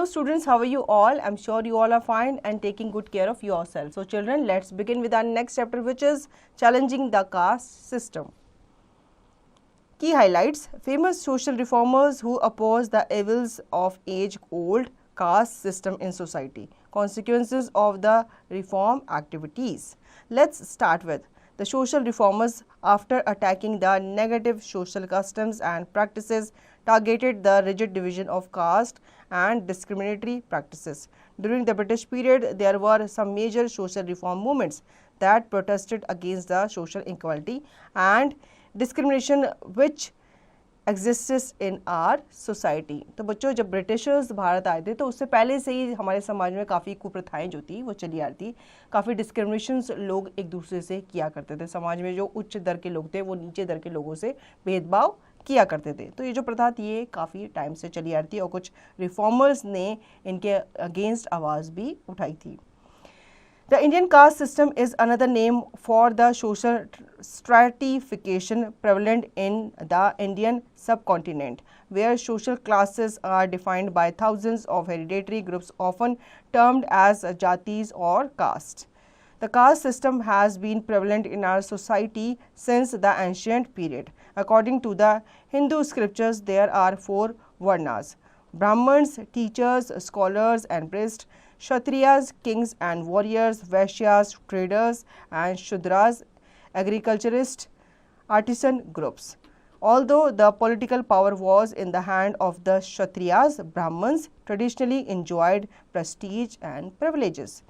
Hello students, how are you all? I'm sure you all are fine and taking good care of yourself. So children, let's begin with our next chapter, which is challenging the caste system. Key highlights: famous social reformers who oppose the evils of age-old caste system in society. Consequences of the reform activities. Let's start with the social reformers. After attacking the negative social customs and practices, targeted the rigid division of caste and discriminatory practices. During the British period, there were some major social reform movements that protested against the social inequality and discrimination which exists in our society. तो बच्चों, जब Britishers Bharat आए थे तो उससे पहले से ही हमारे समाज में काफ़ी कुप्रथाएं जो थी वो चली आ रही थी। काफ़ी डिस्क्रिमिनेशंस लोग एक दूसरे से किया करते थे। समाज में जो उच्च दर के लोग थे वो नीचे दर के लोगों से भेदभाव किया करते थे। तो ये जो प्रथा थी ये काफ़ी टाइम से चली आ रही थी और कुछ रिफॉर्मर्स ने इनके अगेंस्ट आवाज़ भी उठाई थी। The Indian caste system is another name for the social stratification prevalent in the Indian subcontinent, where social classes are defined by thousands of hereditary groups often termed as jatis or castes. The caste system has been prevalent in our society since the ancient period. According to the Hindu scriptures, there are 4 varnas: Brahmins, teachers, scholars and priests; Kshatriyas, kings and warriors; Vaishyas, traders; and Shudras, agriculturists, artisan groups. Although the political power was in the hand of the Kshatriyas, Brahmins traditionally enjoyed prestige and privileges.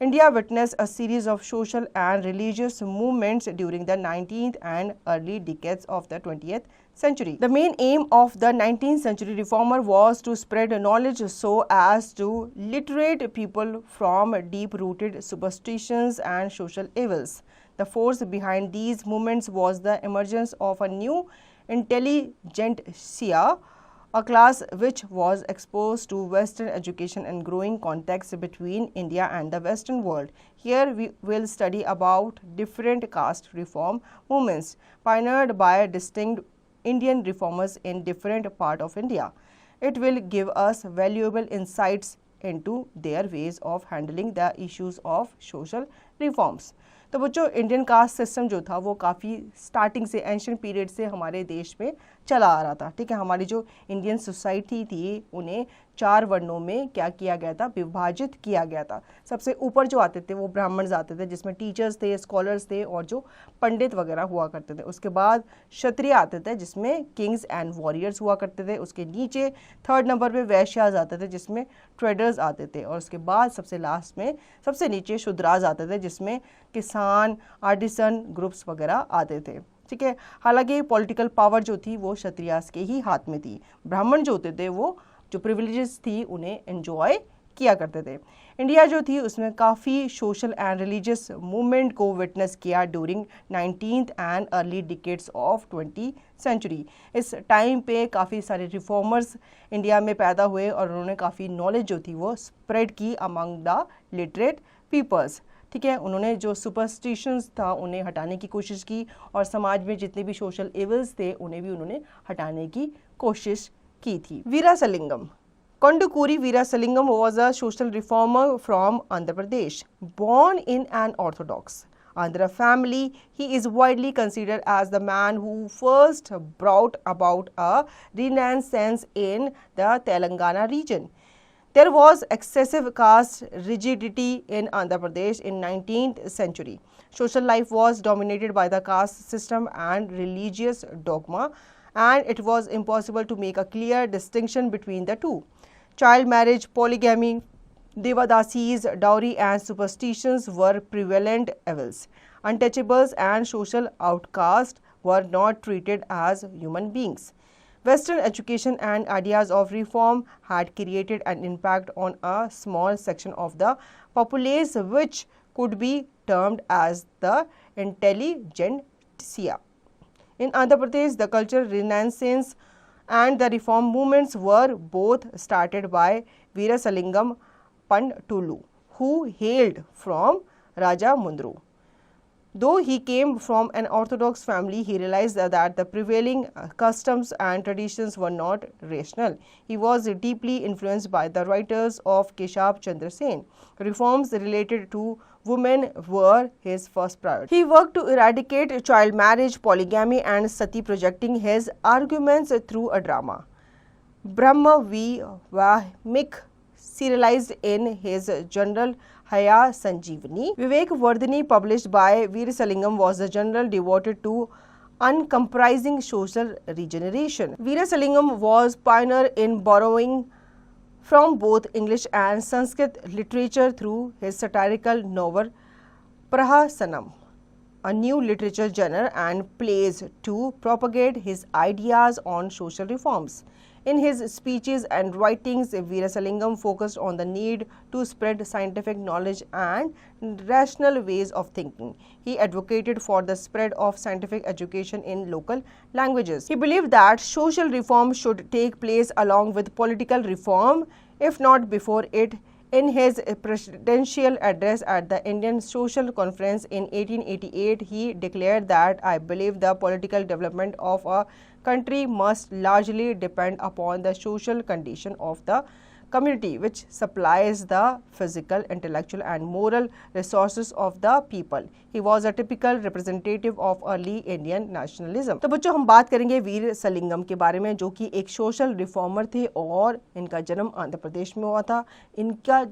India witnessed a series of social and religious movements during the 19th and early decades of the 20th century. The main aim of the 19th century reformer was to spread knowledge so as to liberate people from deep-rooted superstitions and social evils. The force behind these movements was the emergence of a new intelligentsia, a class which was exposed to Western education and growing contacts between India and the Western world. Here we will study about different caste reform movements pioneered by distinct Indian reformers in different parts of India. It will give us valuable insights into their ways of handling the issues of social reforms. तो बच्चों, Indian caste system जो था वो काफ़ी starting से ancient period से हमारे देश में चला आ रहा था। ठीक है, हमारी जो इंडियन सोसाइटी थी उन्हें 4 वर्णों में क्या किया गया था, विभाजित किया गया था। सबसे ऊपर जो आते थे वो ब्राह्मण्स आते थे, जिसमें टीचर्स थे, स्कॉलर्स थे और जो पंडित वगैरह हुआ करते थे। उसके बाद क्षत्रिय आते थे जिसमें किंग्स एंड वॉरियर्स हुआ करते थे। उसके नीचे 3rd नंबर पे वैश्यास आते थे जिसमें ट्रेडर्स आते थे। और उसके बाद सबसे लास्ट में सबसे नीचे शूद्रास आते थे जिसमें किसान, आर्टिसन ग्रुप्स वगैरह आते थे। ठीक है, हालांकि पॉलिटिकल पावर जो थी वो क्षत्रियास के ही हाथ में थी। ब्राह्मण जो होते थे वो जो प्रिविलेजेस थी उन्हें एंजॉय किया करते थे। इंडिया जो थी उसमें काफ़ी सोशल एंड रिलीजियस मूवमेंट को विटनेस किया during 19th and early decades of 20th century. इस टाइम पे काफ़ी सारे रिफॉर्मर्स इंडिया में पैदा हुए और उन्होंने काफ़ी नॉलेज जो थी वो स्प्रेड की अमंग द लिटरेट पीपल्स। ठीक है, उन्होंने जो सुपरस्टिशंस था उन्हें हटाने की कोशिश की और समाज में जितने भी सोशल एवल्स थे उन्हें भी उन्होंने हटाने की कोशिश की थी। वीरासलिंगम Kondukuri Veerasalingam was a social reformer from Andhra Pradesh. Born in an orthodox Andhra family, he is widely considered as the man who first brought about a renaissance in the Telangana region. There was excessive caste rigidity in Andhra Pradesh in 19th century. Social life was dominated by the caste system and religious dogma, and it was impossible to make a clear distinction between the two. Child marriage, polygamy, devadasis, dowry and superstitions were prevalent evils. Untouchables and social outcasts were not treated as human beings. Western education and ideas of reform had created an impact on a small section of the populace which could be termed as the intelligentsia. In Andhra Pradesh, the cultural renaissance and the reform movements were both started by Veerasalingam Pantulu, who hailed from Rajamundru. Though he came from an orthodox family, he realized that the prevailing customs and traditions were not rational. He was deeply influenced by the writers of Keshab Chandra Sen. Reforms related to women were his first priority. He worked to eradicate child marriage, polygamy, and sati, projecting his arguments through a drama. Brahma V. Vamik, serialized in his journal Haya Sanjeevani. Vivek Vardhani, published by Veerasalingam, was a journal devoted to uncompromising social regeneration. Veerasalingam was pioneer in borrowing from both English and Sanskrit literature through his satirical novel Prahasanam, a new literature genre, and plays to propagate his ideas on social reforms. In his speeches and writings, Veerasalingam focused on the need to spread scientific knowledge and rational ways of thinking. He advocated for the spread of scientific education in local languages. He believed that social reform should take place along with political reform, if not before it. In his presidential address at the Indian Social Conference in 1888, he declared that I believe the political development of a country must largely depend upon the social condition of the community, which supplies the physical, intellectual, and moral resources of the people. He was a typical representative of early Indian nationalism. तो बच्चों हम बात करेंगे वीरसलिंगम के बारे में, जो कि एक सोशल रिफॉर्मर थे और इनका जन्म आंध्र प्रदेश में हुआ था. इनका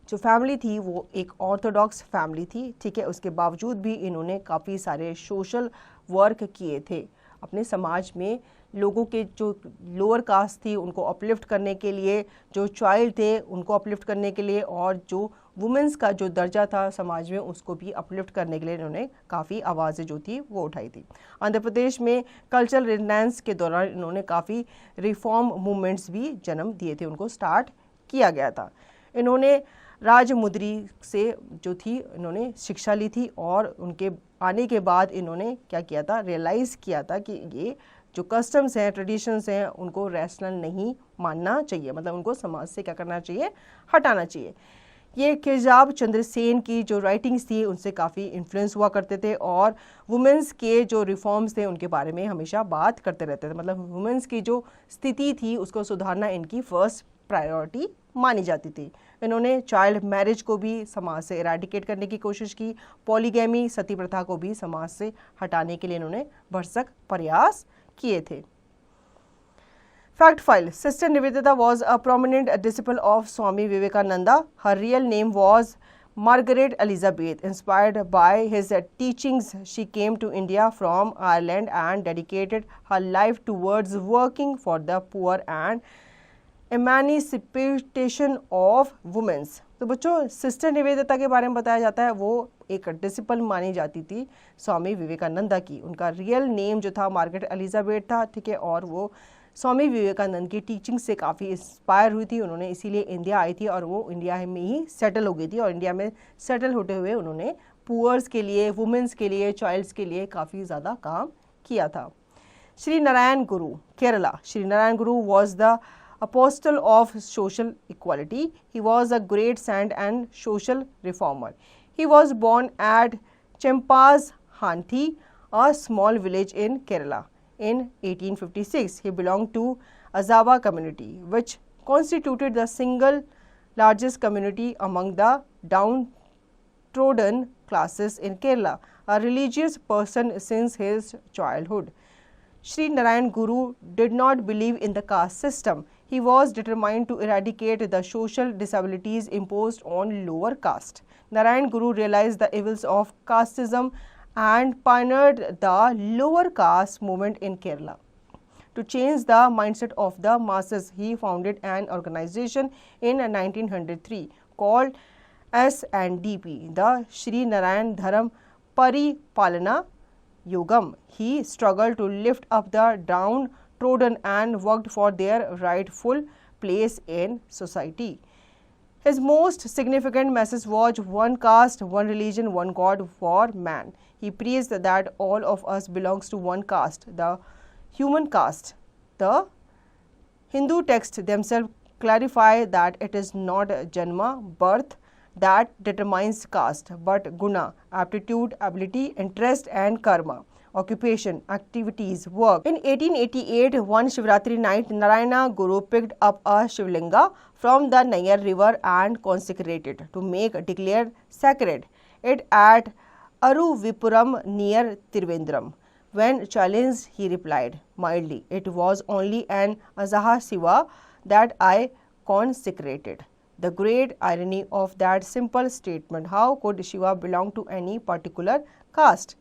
जो फैमिली थी वो एक ऑर्थोडॉक्स फैमिली थी, ठीक है. उसके बावजूद भी इन्होंने काफ़ी सारे सोशल वर्क किए थे अपने समाज में. लोगों के जो लोअर कास्ट थी उनको अपलिफ्ट करने के लिए, जो चाइल्ड थे उनको अपलिफ्ट करने के लिए, और जो वुमेंस का जो दर्जा था समाज में उसको भी अपलिफ्ट करने के लिए इन्होंने काफ़ी आवाज़ें जो थी वो उठाई थी. आंध्र प्रदेश में कल्चरल रिनेसांस के दौरान इन्होंने काफ़ी रिफॉर्म मूवमेंट्स भी जन्म दिए थे, उनको स्टार्ट किया गया था. इन्होंने राजमुद्री से जो थी इन्होंने शिक्षा ली थी, और उनके आने के बाद इन्होंने क्या किया था, रियलाइज़ किया था कि ये जो कस्टम्स हैं, ट्रेडिशंस हैं, उनको रैशनल नहीं मानना चाहिए, मतलब उनको समाज से क्या करना चाहिए, हटाना चाहिए. ये केशब चंद्र सेन की जो राइटिंग्स थी उनसे काफ़ी इन्फ्लुएंस हुआ करते थे, और वुमेंस के जो रिफॉर्म्स थे उनके बारे में हमेशा बात करते रहते थे. मतलब वुमेंस की जो स्थिति थी उसको सुधारना इनकी फर्स्ट प्रायोरिटी मानी जाती थी. इन्होंने चाइल्ड मैरिज को भी समाज से इरेडिकेट करने की कोशिश की. पॉलीगैमी, सती प्रथा को भी समाज से हटाने के लिए इन्होंने भरसक प्रयास किए थे. Fact file: Sister Nivedita was a prominent disciple of Swami Vivekananda. Her real name was Margaret Elizabeth. Inspired by his teachings, she came to India from Ireland and dedicated her life towards working for the poor and emancipation of women. तो बच्चों sister Nivedita के बारे में बताया जाता है, वो एक डिसिपल मानी जाती थी स्वामी विवेकानंदा की. उनका रियल नेम जो था मार्गरेट एलिजाबेथ था, ठीक है, और वो स्वामी विवेकानंद की टीचिंग से काफ़ी इंस्पायर हुई थी. उन्होंने इसीलिए इंडिया आई थी और वो इंडिया में ही सेटल हो गई थी, और इंडिया में सेटल होते हुए उन्होंने पुअर्स के लिए, वुमेंस के लिए, चाइल्ड्स के लिए काफ़ी ज़्यादा काम किया था. श्री नारायण गुरु, केरला. श्री नारायण गुरु was the apostle of social equality. He was a great saint and social reformer. He was born at Champas Hanthi, a small village in Kerala, in 1856. He belonged to Azava community, which constituted the single largest community among the downtrodden classes in Kerala. A religious person since his childhood, Sri Narayan Guru did not believe in the caste system. He was determined to eradicate the social disabilities imposed on lower caste. Narayan Guru realized the evils of casteism and pioneered the lower caste movement in Kerala. To change the mindset of the masses, he founded an organization in 1903 called SNDP, the Sri Narayan Dharam Paripalana Yogam. He struggled to lift up the downtrodden and worked for their rightful place in society. His most significant message was one caste, one religion, one God for man. He preached that all of us belongs to one caste, the human caste. The Hindu texts themselves clarify that it is not janma, birth, that determines caste, but guna, aptitude, ability, interest and karma, occupation, activities, work. In 1888, one Shivratri night, Narayana Guru picked up a Shivlinga from the Nayar river and consecrated to make declared sacred it at Aruvipuram near Trivandrum. When challenged, he replied mildly, "It was only an Asaha Shiva that I consecrated." The great irony of that simple statement. How could Shiva belong to any particular caste?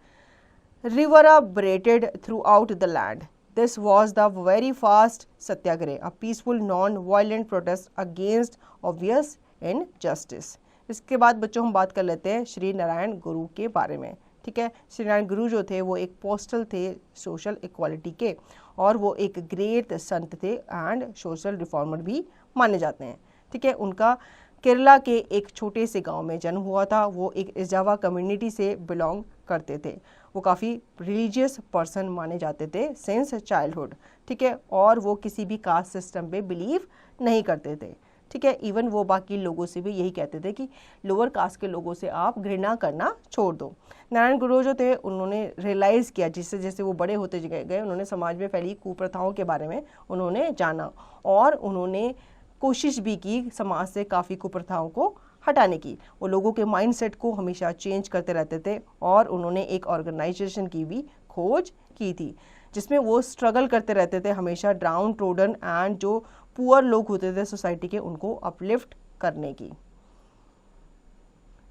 Reverberated throughout the land. This was the very first Satyagraha, a peaceful, non-violent protest against obvious injustice. इसके बाद बच्चों हम बात कर लेते हैं श्री नारायण गुरु के बारे में। ठीक है, श्री नारायण गुरु जो थे वो एक पोस्टल थे सोशल इक्वालिटी के, और वो एक ग्रेट संत थे एंड सोशल रिफॉर्मर भी माने जाते हैं। ठीक है, उनका केरला के एक छोटे से गांव में जन्म हुआ था। वो एक इजावा कम्युनिटी से बिलोंग करते थे। वो काफ़ी रिलीजियस पर्सन माने जाते थे सिंस चाइल्डहुड। ठीक है, और वो किसी भी कास्ट सिस्टम पे बिलीव नहीं करते थे। ठीक है, इवन वो बाकी लोगों से भी यही कहते थे कि लोअर कास्ट के लोगों से आप घृणा करना छोड़ दो। नारायण गुरु जो थे उन्होंने रियलाइज़ किया, जिससे जैसे वो बड़े होते गए उन्होंने समाज में फैली कुप्रथाओं के बारे में उन्होंने जाना, और उन्होंने कोशिश भी की समाज से काफ़ी कुप्रथाओं को हटाने की। वो लोगों के माइंडसेट को हमेशा चेंज करते रहते थे, और उन्होंने एक ऑर्गेनाइजेशन की भी खोज की थी जिसमें वो स्ट्रगल करते रहते थे हमेशा डाउन ट्रोडन एंड जो पुअर लोग होते थे सोसाइटी के, उनको अपलिफ्ट करने की।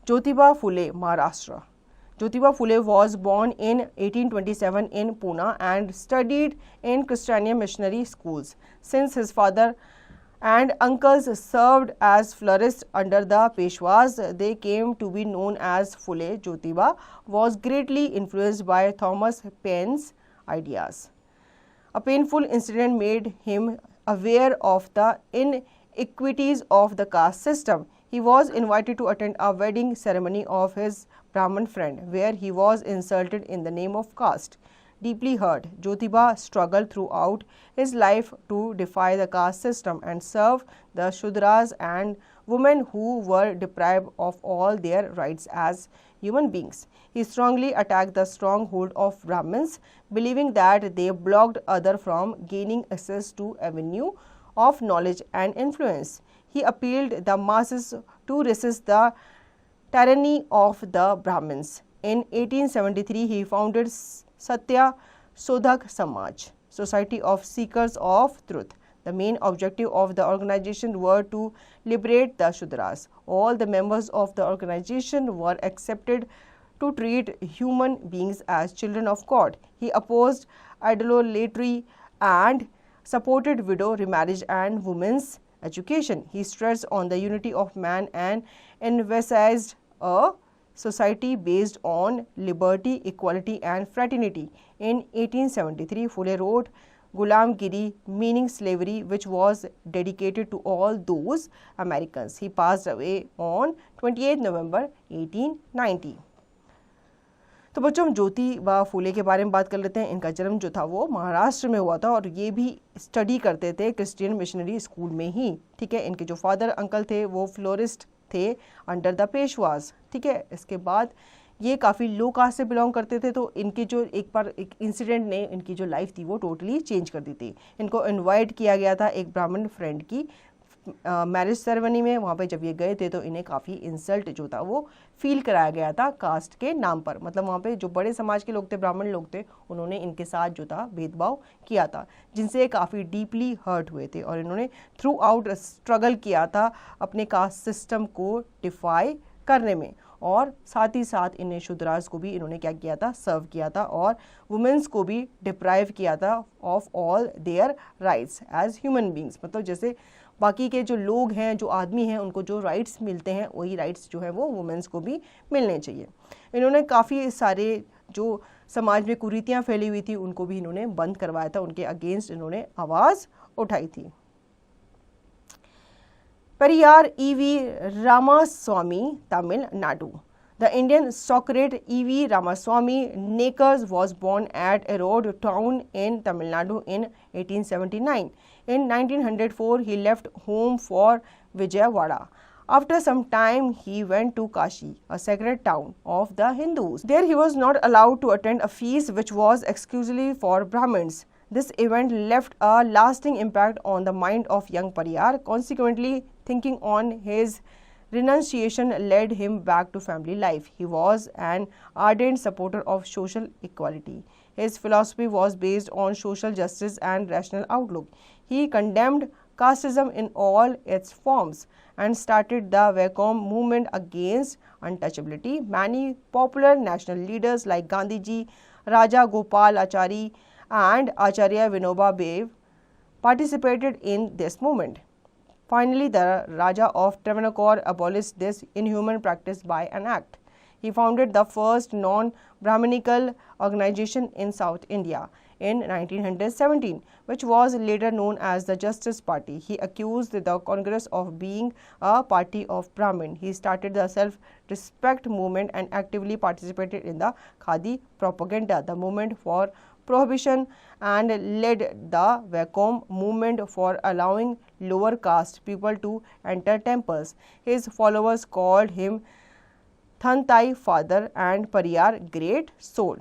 Jyotiba Phule, Maharashtra. Jyotiba Phule was born in 1827 in Pune and studied in Christian missionary schools. Since his father and uncles served as florists under the Peshwas, they came to be known as Phule. Jyotiba was greatly influenced by Thomas Paine's ideas. A painful incident made him aware of the inequities of the caste system. He was invited to attend a wedding ceremony of his Brahmin friend, where he was insulted in the name of caste. Deeply hurt, Jyotiba struggled throughout his life to defy the caste system and serve the Shudras and women who were deprived of all their rights as human beings. He strongly attacked the stronghold of Brahmins, believing that they blocked others from gaining access to avenue of knowledge and influence. He appealed the masses to resist the tyranny of the Brahmins. In 1873, he founded Satya Sodhak Samaj, Society of Seekers of Truth. The main objective of the organization were to liberate the Shudras. All the members of the organization were accepted to treat human beings as children of God. He opposed idolatry and supported widow remarriage and women's education. He stressed on the unity of man and emphasized a society based on liberty, equality and fraternity. In 1873, Phule wrote Gulamgiri, meaning slavery, which was dedicated to all those Americans. He passed away on 28 November 1890. तो बच्चों हम ज्योतिबा फूले के बारे में बात कर लेते हैं। इनका जन्म जो था वो महाराष्ट्र में हुआ था, और ये भी स्टडी करते थे क्रिश्चियन मिशनरी स्कूल में ही। ठीक है, इनके जो फादर अंकल थे वो फ्लोरिस्ट थे अंडर द पेशवाज। ठीक है, इसके बाद ये काफ़ी लो कास्ट से बिलोंग करते थे, तो इनके जो एक बार एक इंसिडेंट ने इनकी जो लाइफ थी वो टोटली चेंज कर दी थी। इनको इनवाइट किया गया था एक ब्राह्मण फ्रेंड की मैरिज सेरेमनी में। वहाँ पे जब ये गए थे तो इन्हें काफ़ी इंसल्ट जो था वो फील कराया गया था कास्ट के नाम पर। मतलब वहाँ पे जो बड़े समाज के लोग थे, ब्राह्मण लोग थे, उन्होंने इनके साथ जो था भेदभाव किया था, जिनसे काफ़ी डीपली हर्ट हुए थे, और इन्होंने थ्रू आउट स्ट्रगल किया था अपने कास्ट सिस्टम को डिफाई करने में। और साथ ही साथ इन्हें शूद्रास को भी इन्होंने क्या किया था, सर्व किया था, और वुमेन्स को भी डिप्राइव किया था of all their rights as human beings. मतलब जैसे बाकी के जो लोग हैं, जो आदमी हैं, उनको जो राइट्स मिलते हैं वही राइट्स जो है वो वुमेन्स को भी मिलने चाहिए। इन्होंने काफ़ी सारे जो समाज में कुरीतियाँ फैली हुई थी उनको भी इन्होंने बंद करवाया था, उनके अगेंस्ट इन्होंने आवाज़ उठाई थी। Periyar E.V. Ramaswamy, Tamil Nadu. The Indian Socrates E.V. Ramaswamy Nakers was born at Erode town in Tamil Nadu in 1879. In 1904, he left home for Vijayawada. After some time, he went to Kashi, a sacred town of the Hindus. There he was not allowed to attend a feast which was exclusively for Brahmins. This event left a lasting impact on the mind of young Pariyar. Consequently, thinking on his renunciation led him back to family life. He was an ardent supporter of social equality. His philosophy was based on social justice and rational outlook. He condemned casteism in all its forms and started the Vaikom movement against untouchability. Many popular national leaders like Gandhiji, Raja Gopal Achari and Acharya Vinoba Bhave participated in this movement. Finally, the Raja of Travancore abolished this inhuman practice by an act. He founded the first non-Brahminical organization in South India in 1917, which was later known as the Justice Party. He accused the Congress of being a party of Brahmin. He started the self-respect movement and actively participated in the Khadi propaganda, the movement for prohibition, and led the Vaikom movement for allowing lower caste people to enter temples. His followers called him Thantai Father and Pariyar Great Soul.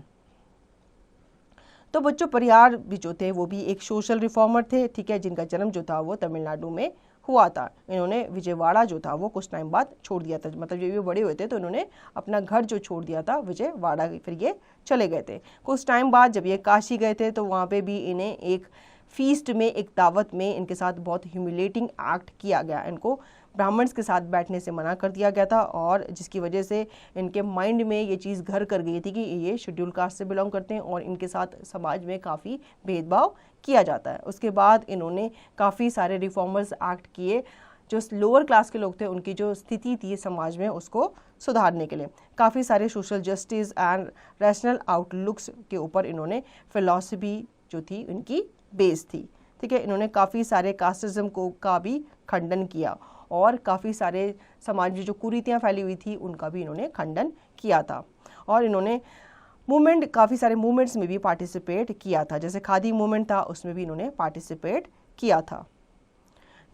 तो बच्चों, परियार भी जो थे वो भी एक social reformer थे, ठीक है, जिनका जन्म जो था वो तमिलनाडु में हुआ था। इन्होंने विजयवाड़ा जो था वो कुछ टाइम बाद छोड़ दिया था, मतलब जब ये बड़े हुए थे तो इन्होंने अपना घर जो छोड़ दिया था विजयवाड़ा, फिर ये चले गए थे। कुछ टाइम बाद जब ये काशी गए थे तो वहाँ पे भी इन्हें एक फीस्ट में, एक दावत में इनके साथ बहुत ह्यूमिलेटिंग एक्ट किया गया। इनको ब्राह्मण्स के साथ बैठने से मना कर दिया गया था और जिसकी वजह से इनके माइंड में ये चीज़ घर कर गई थी कि ये शेड्यूल कास्ट से बिलोंग करते हैं और इनके साथ समाज में काफ़ी भेदभाव किया जाता है। उसके बाद इन्होंने काफ़ी सारे रिफॉर्मर्स एक्ट किए, जो लोअर क्लास के लोग थे उनकी जो स्थिति थी समाज में उसको सुधारने के लिए। काफ़ी सारे social justice and rational outlooks के ऊपर इन्होंने फिलॉसफी जो थी इनकी बेस थी, ठीक है। इन्होंने काफ़ी सारे कास्टिज्म को का भी खंडन किया और काफ़ी सारे समाज में जो कुरीतियाँ फैली हुई थी उनका भी इन्होंने खंडन किया था। और इन्होंने काफ़ी सारे मूवमेंट्स में भी पार्टिसिपेट किया था, जैसे खादी मूवमेंट था उसमें भी इन्होंने पार्टिसिपेट किया था।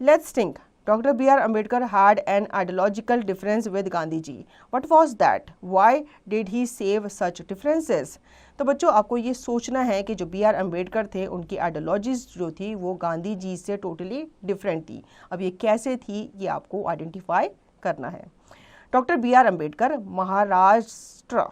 Let's think, Dr. B.R. Ambedkar had an ideological difference with Gandhi ji. What was that? Why did he save such differences? तो बच्चों, आपको ये सोचना है कि जो B.R. अम्बेडकर थे उनकी आइडियोलॉजीज जो थी वो गांधी जी से टोटली डिफरेंट थी। अब ये कैसे थी ये आपको आइडेंटिफाई करना है। Doctor B.R. Ambedkar, Maharashtra.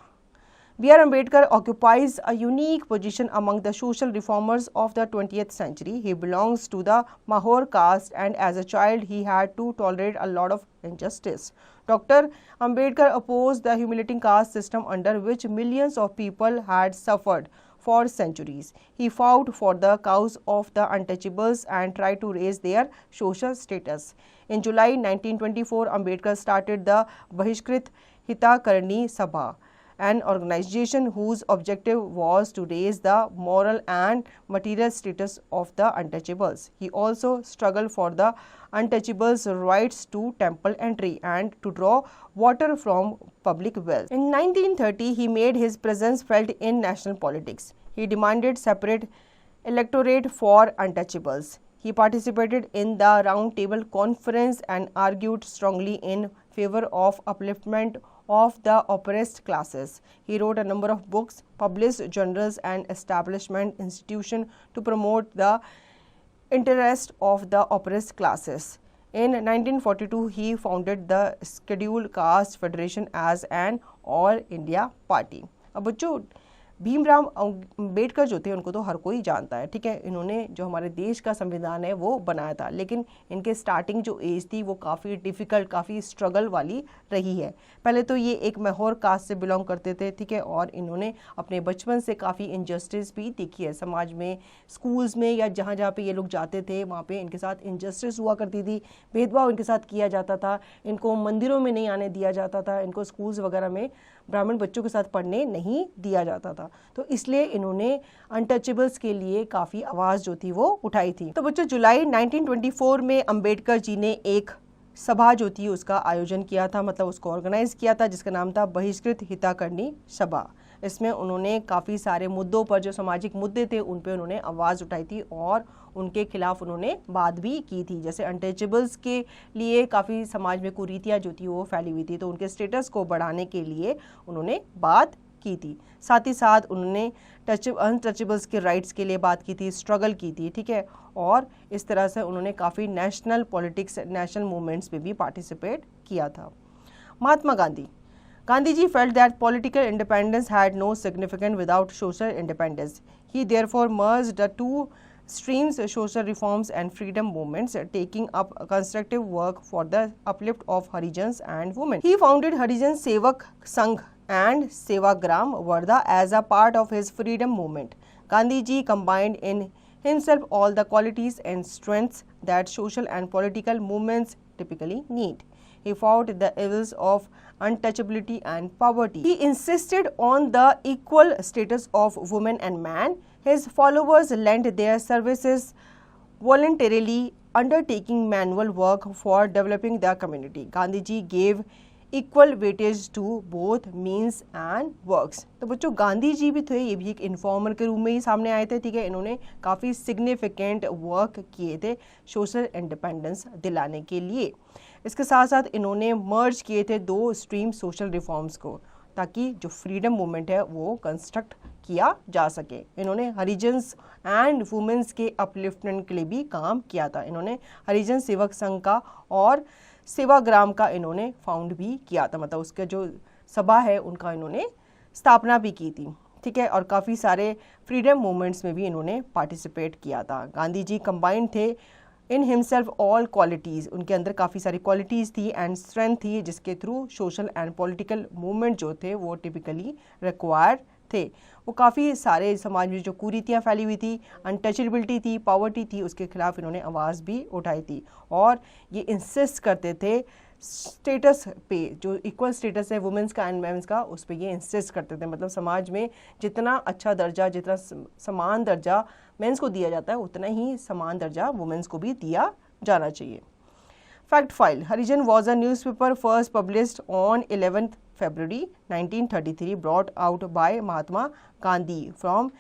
B.R. Ambedkar occupies a unique position among the social reformers of the 20th century. He belongs to the Mahor caste and as a child he had to tolerate a lot of injustice. Dr. Ambedkar opposed the humiliating caste system under which millions of people had suffered for centuries. He fought for the cause of the untouchables and tried to raise their social status. In July 1924, Ambedkar started the Bahishkrit Hitakarni Sabha, an organization whose objective was to raise the moral and material status of the untouchables. He also struggled for the untouchables' rights to temple entry and to draw water from public wells. In 1930, he made his presence felt in national politics. He demanded separate electorate for untouchables. He participated in the Round Table Conference and argued strongly in favor of upliftment of the oppressed classes. He wrote a number of books, published journals and establishment institutions to promote the interest of the oppressed classes. In 1942, he founded the Scheduled Caste Federation as an All India Party. अब बच्चों, भीमराव अम्बेडकर जो थे उनको तो हर कोई जानता है, ठीक है। इन्होंने जो हमारे देश का संविधान है वो बनाया था, लेकिन इनके स्टार्टिंग जो एज थी वो काफ़ी डिफ़िकल्ट, काफ़ी स्ट्रगल वाली रही है। पहले तो ये एक मैहौर कास्ट से बिलोंग करते थे, ठीक है, और इन्होंने अपने बचपन से काफ़ी इनजस्टिस भी देखी है समाज में, स्कूल्स में या जहाँ जहाँ पे ये लोग जाते थे वहाँ पे इनके साथ इनजस्टिस हुआ करती थी, भेदभाव इनके साथ किया जाता था, इनको मंदिरों में नहीं आने दिया जाता था, इनको स्कूल्स वगैरह में ब्राह्मण बच्चों के साथ पढ़ने नहीं दिया जाता था। तो इसलिए इन्होंने अनटचेबल्स के लिए काफ़ी आवाज़ जो थी वो उठाई थी। तो बच्चों, जुलाई 1924 में अंबेडकर जी ने एक सभा जो थी उसका आयोजन किया था, मतलब उसको ऑर्गेनाइज किया था, जिसका नाम था बहिष्कृत हिताकर्णी सभा। इसमें उन्होंने काफ़ी सारे मुद्दों पर, जो सामाजिक मुद्दे थे उन पे उन्होंने आवाज़ उठाई थी और उनके खिलाफ उन्होंने बात भी की थी। जैसे अनटचेबल्स के लिए काफ़ी समाज में कुरीतियाँ जो थी वो फैली हुई थी, तो उनके स्टेटस को बढ़ाने के लिए उन्होंने बात की थी। साथ ही साथ उन्होंने अनटचेबल्स के राइट्स के लिए बात की थी, स्ट्रगल की थी, ठीक है। और इस तरह से उन्होंने काफ़ी नेशनल पॉलिटिक्स, नेशनल मूवमेंट्स में भी पार्टिसिपेट किया था। Mahatma Gandhi Gandhiji felt that political independence had no significance without social independence. He therefore merged the two streams, social reforms and freedom movements, taking up constructive work for the uplift of Harijans and women. He founded Harijan Sevak Sangh and Sevagram Vardha as a part of his freedom movement. Gandhiji combined in himself all the qualities and strengths that social and political movements typically need. He fought the evils of untouchability and poverty. He insisted on the equal status of women and man. His followers lent their services voluntarily, undertaking manual work for developing the community. Gandhiji gave equal weightage to both means and works. तो बच्चों गांधी जी भी थे, ये भी एक informer के रूप में ही सामने आए थे, ठीक है। इन्होंने काफ़ी सिग्निफिकेंट वर्क किए थे सोशल इंडिपेंडेंस दिलाने के लिए। इसके साथ साथ इन्होंने मर्ज किए थे दो स्ट्रीम सोशल रिफॉर्म्स को, ताकि जो फ्रीडम मूवमेंट है वो कंस्ट्रक्ट किया जा सके। इन्होंने हरिजन्स एंड वुमेन्स के अपलिफ्टमेंट के लिए भी काम किया था। इन्होंने हरिजन सेवक संघ का और सेवाग्राम का इन्होंने फाउंड भी किया था, मतलब उसके जो सभा है उनका इन्होंने स्थापना भी की थी, ठीक है। और काफ़ी सारे फ्रीडम मूवमेंट्स में भी इन्होंने पार्टिसिपेट किया था। गांधी जी कंबाइंड थे इन हिमसेल्फ ऑल क्वालिटीज़, उनके अंदर काफ़ी सारी क्वालिटीज़ थी एंड स्ट्रेंथ थी, जिसके through social and political movement जो थे वो टिपिकली रिक्वायर्ड थे। वो काफ़ी सारे समाज में जो कुरीतियाँ फैली हुई थी, अनटचेबिलिटी थी, पॉवर्टी थी, उसके खिलाफ इन्होंने आवाज़ भी उठाई थी। और ये इंसिस्ट करते थे स्टेटस पे, जो इक्वल स्टेटस है वुमेंस का एंड मेंस का, उस पर ये इंसिस्ट करते थे। मतलब समाज में जितना अच्छा दर्जा, जितना समान दर्जा मेंस को दिया जाता है, उतना ही समान दर्जा वुमेंस को भी दिया जाना चाहिए। Fact file: Harijan was a newspaper first published on 11th February 1933, brought out by Mahatma Gandhi from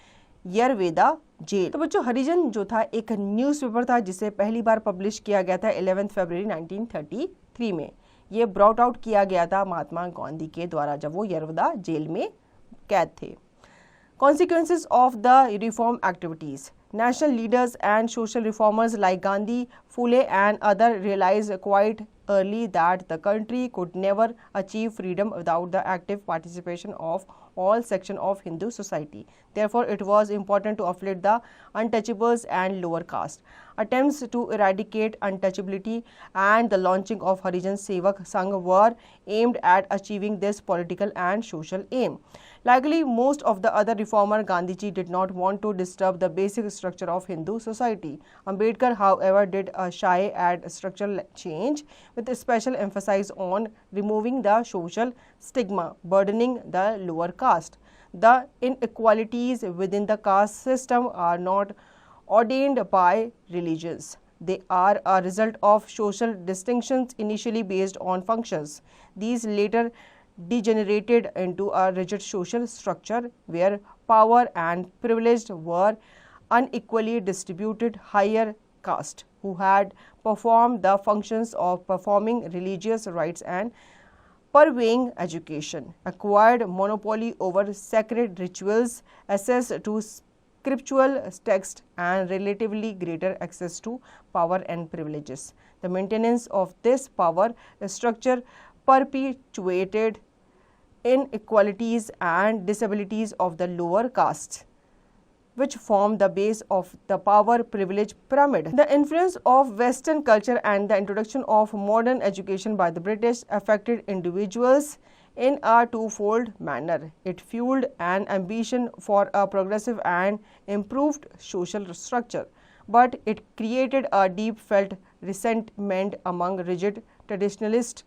Yerwada jail. तो बच्चों हरिजन जो था एक न्यूज़पेपर था जिसे पहली बार पब्लिश किया गया था 11th February 1933 में। ये ब्रॉट आउट किया गया था महात्मा गांधी के द्वारा जब वो यरवेदा जेल में कैद थे। Consequences of the reform activities: national leaders and social reformers like Gandhi, Phule and others realized quite early that the country could never achieve freedom without the active participation of all sections of Hindu society. Therefore, it was important to uplift the untouchables and lower caste. Attempts to eradicate untouchability and the launching of Harijan Sevak Sangh were aimed at achieving this political and social aim. Likely, most of the other reformer Gandhiji did not want to disturb the basic structure of Hindu society. Ambedkar, however, did a shy at structural change, with a special emphasis on removing the social stigma burdening the lower caste. The inequalities within the caste system are not ordained by religions. They are a result of social distinctions initially based on functions. These later degenerated into a rigid social structure where power and privilege were unequally distributed. Higher caste, who had performed the functions of performing religious rites and purveying education, acquired monopoly over sacred rituals, access to scriptural texts, and relatively greater access to power and privileges. The maintenance of this power structure perpetuated inequalities and disabilities of the lower castes, which form the base of the power-privilege pyramid. The influence of Western culture and the introduction of modern education by the British affected individuals in a twofold manner. It fueled an ambition for a progressive and improved social structure, but it created a deep-felt resentment among rigid traditionalists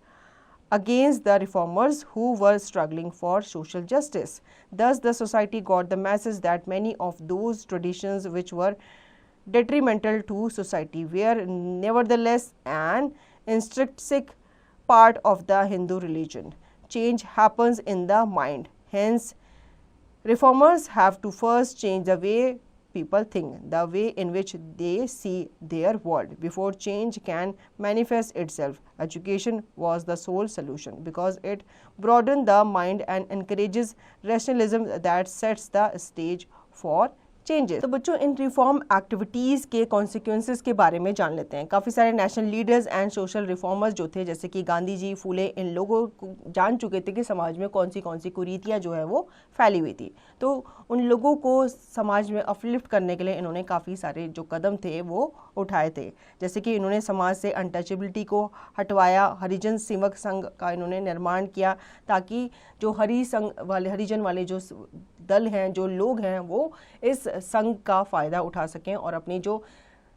against the reformers who were struggling for social justice. Thus, the society got the message that many of those traditions which were detrimental to society were nevertheless an intrinsic part of the Hindu religion. Change happens in the mind. Hence, Reformers have to first change the way people think, the way in which they see their world, before change can manifest itself. Education was the sole solution because it broadens the mind and encourages rationalism that sets the stage for changes. तो बच्चों इन reform activities के consequences के बारे में जान लेते हैं। काफ़ी सारे national leaders and social reformers जो थे, जैसे कि गांधी जी, फूले, इन लोगों को जान चुके थे कि समाज में कौन सी कुरीतियाँ जो है वो फैली हुई थी। तो उन लोगों को समाज में अपलिफ्ट करने के लिए इन्होंने काफ़ी सारे जो कदम थे वो उठाए थे। जैसे कि इन्होंने समाज से अनटचेबिलिटी को हटवाया, हरिजन सेवक संघ का इन्होंने निर्माण किया ताकि जो हरिजन वाले जो दल हैं, जो लोग हैं, वो इस संघ का फ़ायदा उठा सकें और अपनी जो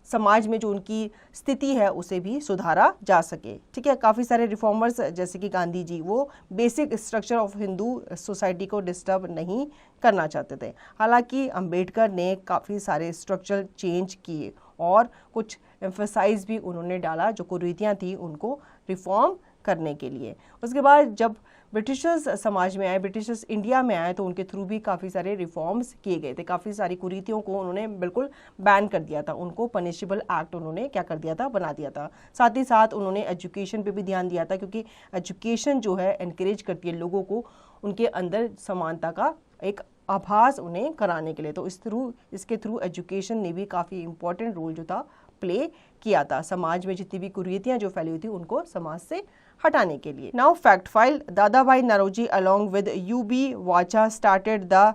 समाज में जो उनकी स्थिति है उसे भी सुधारा जा सके। ठीक है, काफ़ी सारे रिफॉर्मर्स जैसे कि गांधी जी, वो basic structure of Hindu society को डिस्टर्ब नहीं करना चाहते थे। हालांकि अंबेडकर ने काफ़ी सारे स्ट्रक्चरल चेंज किए और कुछ एम्फसाइज भी उन्होंने डाला जो कुरीतियाँ थी उनको रिफॉर्म करने के लिए। उसके बाद जब ब्रिटिशर्स समाज में आए, ब्रिटिशर्स इंडिया में आए, तो उनके थ्रू भी काफ़ी सारे रिफॉर्म्स किए गए थे। काफ़ी सारी कुरीतियों को उन्होंने बिल्कुल बैन कर दिया था, उनको पनिशेबल एक्ट उन्होंने क्या कर दिया था, बना दिया था। साथ ही साथ उन्होंने एजुकेशन पे भी ध्यान दिया था, क्योंकि एजुकेशन जो है एनकरेज करती है लोगों को उनके अंदर समानता का एक आभास उन्हें कराने के लिए। तो इसके थ्रू एजुकेशन ने भी काफ़ी इंपॉर्टेंट रोल जो था प्ले किया था, समाज में जितनी भी कुरीतियाँ जो फैली हुई थी उनको समाज से हटाने के लिए। Now fact file. Dadabhai Naoroji along with U B Wacha started the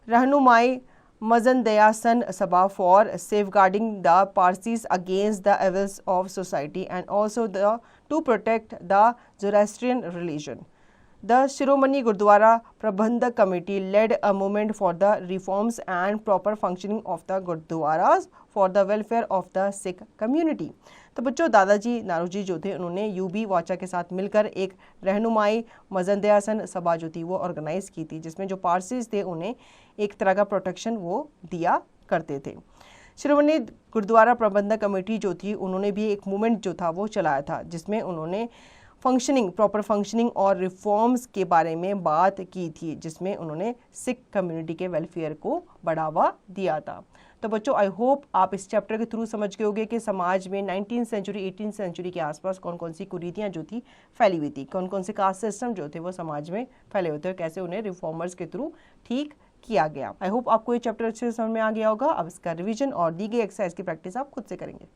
Rahnumai Mazdayasnan Sabha for safeguarding the Parsis against the evils of society and also to protect the Zoroastrian religion. The Shiromani Gurdwara Prabandhak Committee led a movement for the reforms and proper functioning of the Gurdwaras for the welfare of the Sikh community। तो बच्चों दादाजी नौरोजी जो थे उन्होंने UV वाचा के साथ मिलकर एक रहनुमाई मजनदयासन सभा जो थी वो ऑर्गेनाइज की थी, जिसमें जो पारसीज थे उन्हें एक तरह का प्रोटेक्शन वो दिया करते थे। शिरोमणि गुरुद्वारा प्रबंधक कमेटी जो थी उन्होंने भी एक मूवमेंट जो था वो चलाया था, जिसमें उन्होंने प्रॉपर फंक्शनिंग और रिफॉर्म्स के बारे में बात की थी, जिसमें उन्होंने सिख कम्युनिटी के वेलफेयर को बढ़ावा दिया था। तो बच्चों आई होप आप इस चैप्टर के थ्रू समझ गए होंगे कि समाज में 19वीं सेंचुरी 18वीं सेंचुरी के आसपास कौन कौन सी कुरीतियाँ जो थी फैली हुई थी, कौन कौन से कास्ट सिस्टम जो थे वो समाज में फैले हुए थे और कैसे उन्हें रिफॉर्मर्स के थ्रू ठीक किया गया। आई होप आपको ये चैप्टर अच्छे से समझ में आ गया होगा। अब इसका रिवीजन और दी गई एक्सरसाइज की प्रैक्टिस आप खुद से करेंगे।